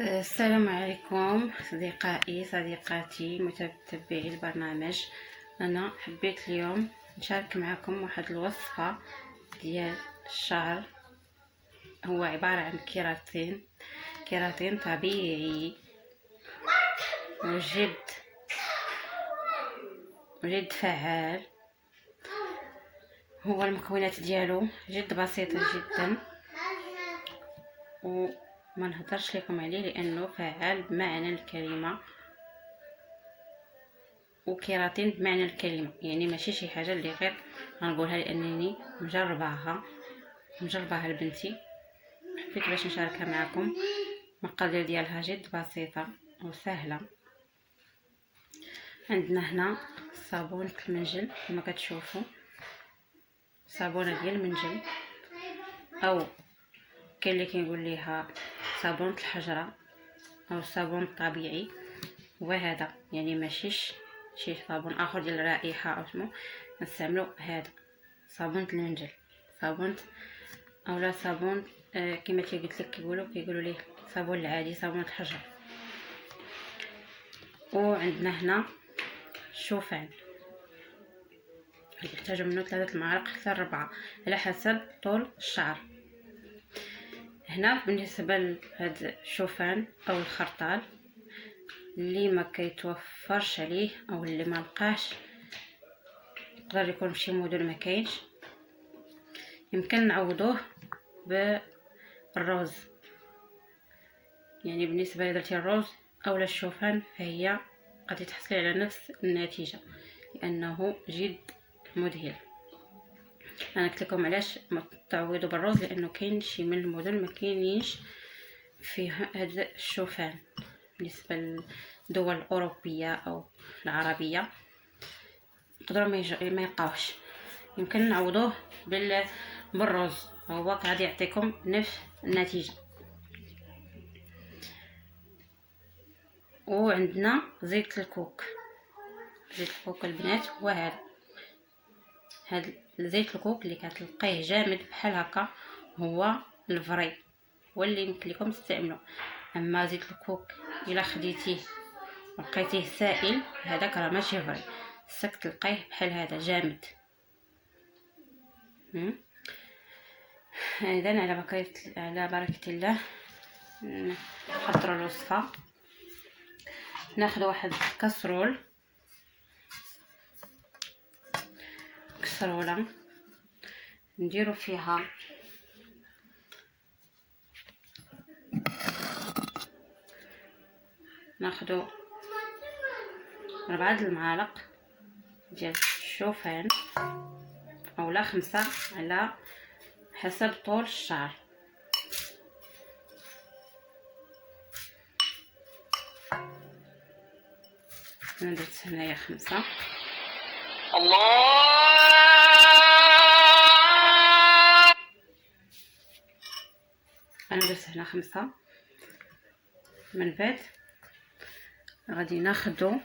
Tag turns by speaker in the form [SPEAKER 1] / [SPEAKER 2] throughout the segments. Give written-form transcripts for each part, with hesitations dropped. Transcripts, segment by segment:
[SPEAKER 1] السلام عليكم صديقاتي متابعي البرنامج. انا حبيت اليوم نشارك معكم واحد الوصفه ديال الشعر. هو عباره عن كيراتين طبيعي وجد فعال. هو المكونات ديالو جد بسيطه جدا وما نهضرش لكم عليه لانه فعال بمعنى الكلمه، وكيراتين بمعنى الكلمه، يعني ماشي شي حاجه اللي غير غنقولها لانني مجرباها لبنتي. حبيت باش نشاركها معكم. المقادير ديالها جد بسيطه وسهله. عندنا هنا صابونه المنجل كما كتشوفوا، صابونه ديال المنجل، او كاين اللي كيقول ليها صابونه الحجره او الصابون الطبيعي. وهذا يعني ماشيش شي صابون اخر ديال الرائحه او سمو، نستعملوا هذا صابونه المنجل، صابونه اولا صابون كما قلت لك كيقولوا ليه صابون العادي، صابون الحجر. وعندنا هنا الشوفان، نحتاجو منه 3 معالق حتى 4 على حسب طول الشعر. هنا بالنسبه لهاد الشوفان او الخرطال اللي ما كيتوفرش عليه او اللي ما لقاش، يقدر يكون فشي مدن ما كاينش، يمكن نعوضوه بالروز. يعني بالنسبه لدرتي الروز اولا الشوفان فهي قد تحصلي على نفس النتيجه لانه جد مذهل. انا قلت لكم علاش تعوضوا بالروز، لانه كاين شي من المدن ما كاينينش فيه هذا الشوفان. بالنسبه للدول الاوروبيه او العربيه يقدروا ما يلقاوش، يمكن نعوضوه بالروز، هو غادي يعطيكم نفس النتيجه. وعندنا زيت الكوك البنات، هو هذا زيت الكوك اللي كتلقيه جامد بحال هكا هو الفري، هو اللي يمكن لكم تستعملوا. اما زيت الكوك الا خديتيه ولقيتيه سائل، هذاك راه ماشي فري، خصك تلقيه بحال هذا جامد. اذا على بركه الله نحضروا الوصفه. ناخذ واحد كسروله نديرو فيها ناخذ 4 المعالق ديال الشوفان اولا 5 على حسب طول الشعر. انا درت هنايا 5. انا درت هنا 5. من بعد غادي ناخدو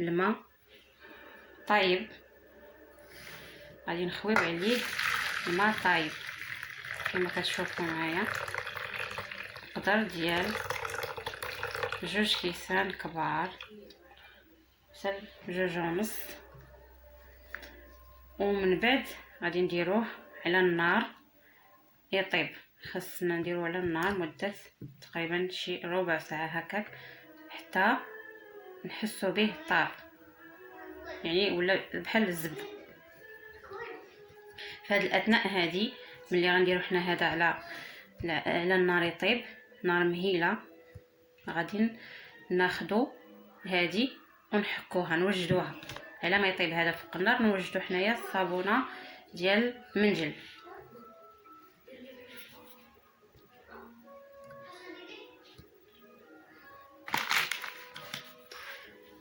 [SPEAKER 1] الماء طايب، غادي نخويو عليه الماء طايب كما كتشوفوا معايا، قدر ديال 2 كيسان كبار حتى 2.5. ومن بعد غادي نديروه على النار يطيب. خاصنا نديروه على النار مده تقريبا شي ربع ساعه هكاك حتى نحسوا به طاب، يعني ولا بحال الزبده. في هذه الاثناء هذه ملي غنديروا حنا هذا على النار يطيب، نار مهيله، غادي ناخذوا هذه ونحكوها نوجدوها على ما يطيب هذا فوق النار. نوجدوا حنايا الصابونه ديال المنجل،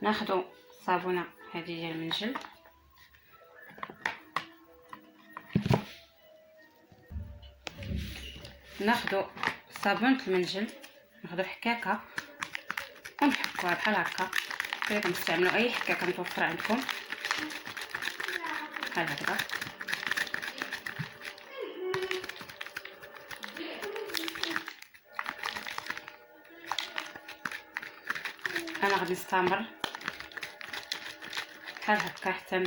[SPEAKER 1] ناخذوا الصابونه هذه ديال المنجل ناخذوا صابونه المنجل، ناخذوا حكاكه ونحكوها بحال هكا. تقدروا تستعملوا اي حكاكه متوفره عندكم بحال هكا. انا غادي نستمر بحال هكا حتى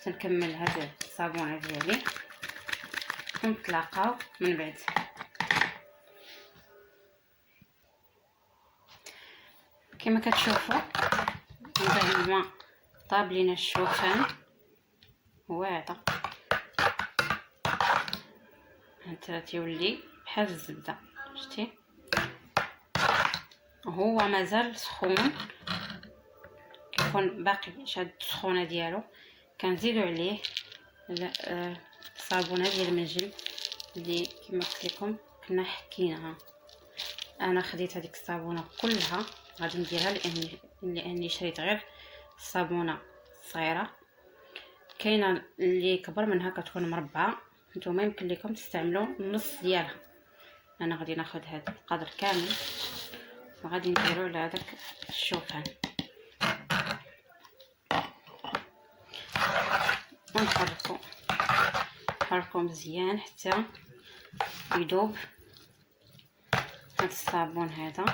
[SPEAKER 1] نكمل هاد الصابونه ديالي، ونتلاقاو من بعد. كما كتشوفوا من بعد ما طاب لينا الشوفان واعطى حتى تيولي بحال الزبده، شتي هو مازال سخون، كيكون باقي شاد السخونه ديالو كنزيدو عليه الصابونه ديال المنجل اللي كما قلت لكم كنا حكيناها. انا خديت هذيك الصابونه كلها غادي نديرها لاني شريت غير الصابونه صغيره، كاينه اللي كبر منها كتكون مربعه، نتوما يمكن لكم تستعملوا النص ديالها. انا غادي ناخذ هذا القدر كامل وغادي نديرو على هذاك الشوفان ونحركو مزيان حتى يذوب هذا الصابون هذا.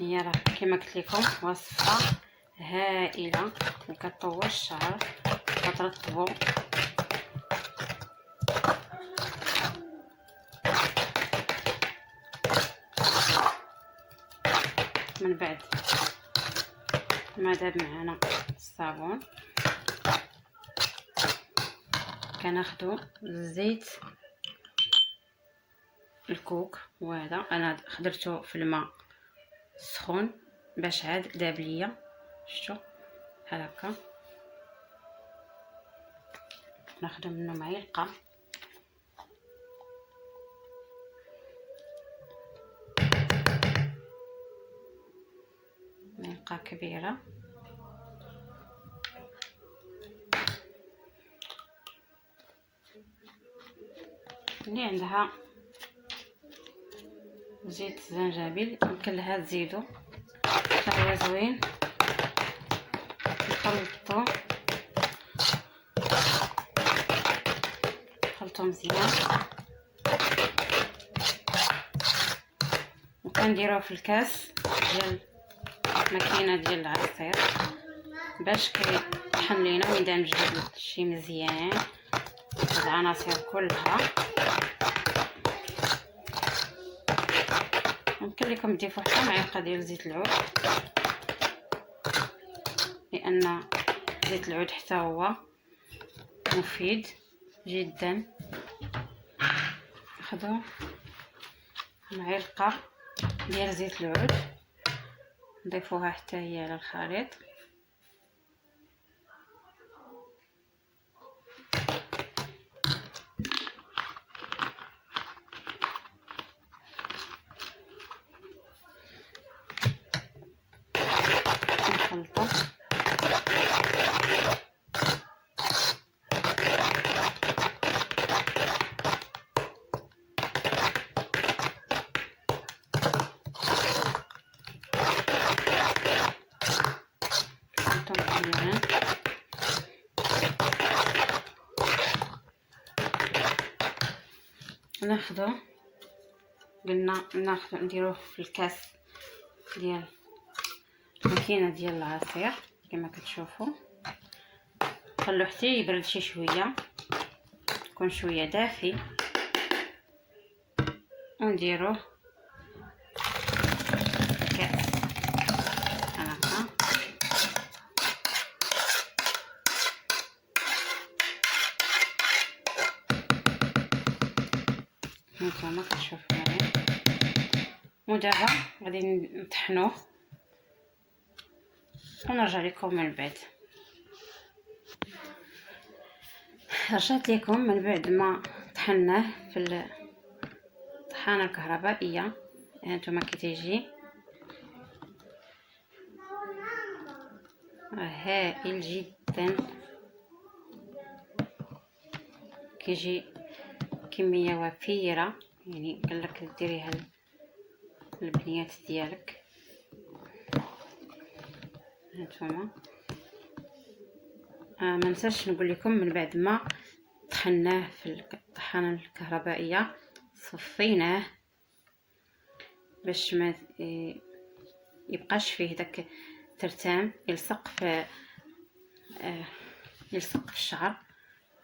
[SPEAKER 1] هي راه كما قلت لكم وصفه هائله وكتطول الشعر، كترطبو من بعد ما داب معنا الصابون. كناخدو زيت الكوك، وهذا انا خدرته في الماء سخون باش عاد داب ليا، شفتوا بحال هكا. ناخدو منه معلقه كبيره، اللي عندها زيت زنجبيل يمكن لها تزيدو حتى هو زوين. نخلطو مزيان وكنديروه في الكاس ديال الماكينه ديال العصير باش كيطحن لينا ويندمج هذا الشيء مزيان، هاد العناصر كلها. ممكن لكم تضيفوا حتى معلقه ديال زيت العود، لان زيت العود حتى هو مفيد جدا. ناخذ معلقه ديال زيت العود نضيفوها حتى هي على الخليط، نخلطو مزيان. قلنا نديروه في الكاس ديال الماكينه ديال العصير كما كتشوفوا، خلوه حتى يبرد شي شويه، يكون شويه دافي، ونديروه في الكاس هكا. هانتوما كتشوفوا معايا، ودابا غادي نطحنوه ونرجع لكم من بعد. رجعت لكم من بعد ما طحناه في الطحانه الكهربائيه. هانتوما كتجي هائل جدا، كيجي كميه وفيره، يعني قالك ديريها البنيات ديالك. هانتوما ما ننساش نقول لكم، من بعد ما طحناه في الطحانه الكهربائيه صفيناه باش ما يبقاش فيه داك ترتام يلصق في الشعر.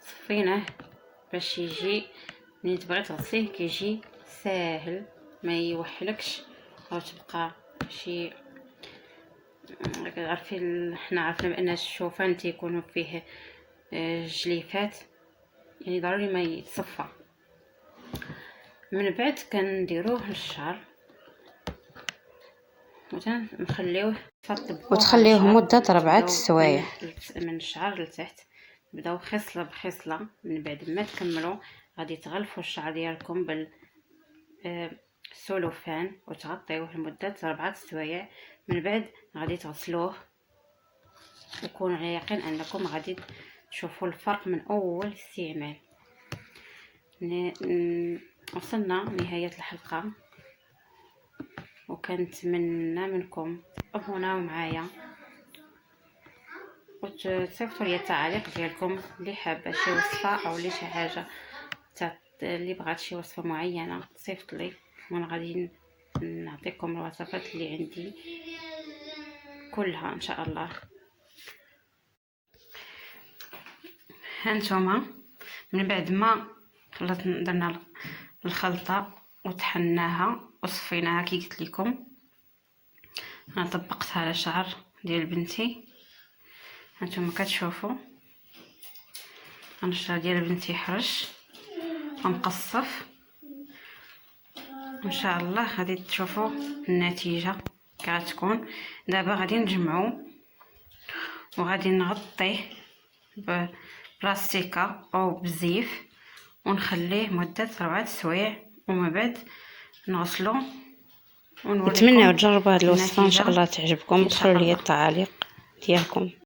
[SPEAKER 1] صفيناه باش يجي ملي تبغي تغسليه كيجي ساهل، ما يوحلكش او تبقى شي. عارفين، حنا عرفنا بان الشوفان تيكونوا فيه جليفات، يعني ضروري ما يتصفى. من بعد كنديروه للشعر ونخليوه
[SPEAKER 2] وتخليوه مدة 4 سوايع
[SPEAKER 1] من الشعر لتحت. بداو خصله بخصله. من بعد ما تكملوا غادي تغلفوا الشعر ديالكم بالسلوفان وتغطيوه لمدة 4 سوايع. من بعد غادي تغسلوه وكونوا على يقين انكم غادي تشوفوا الفرق من اول استعمال. وصلنا نهاية الحلقة، وكنتمنى منكم تابوناو معايا وتصيفطوا لي التعاليق ديالكم اللي حابه شي وصفه او شي حاجه اللي بغات شي وصفه معينه تصيفط لي، وانا غادي نعطيكم الوصفات اللي عندي كلها ان شاء الله. هانتوما من بعد ما درنا الخلطه وطحناها وصفيناها كي قلت لكم، انا طبقتها على شعر ديال بنتي. هانتوما كتشوفوا انا الشعر ديال بنتي حرش ومقصف. ان شاء الله غادي تشوفوا النتيجه كتكون. دابا غادي نجمعو وغادي نغطيه بلاستيكه او بزيف ونخليه مده 4 سوايع، ومن بعد نغسلو ونوريكم.
[SPEAKER 2] نتمنى تجربوا هذه الوصفه ان شاء الله تعجبكم. دخلوا لي التعاليق ديالكم.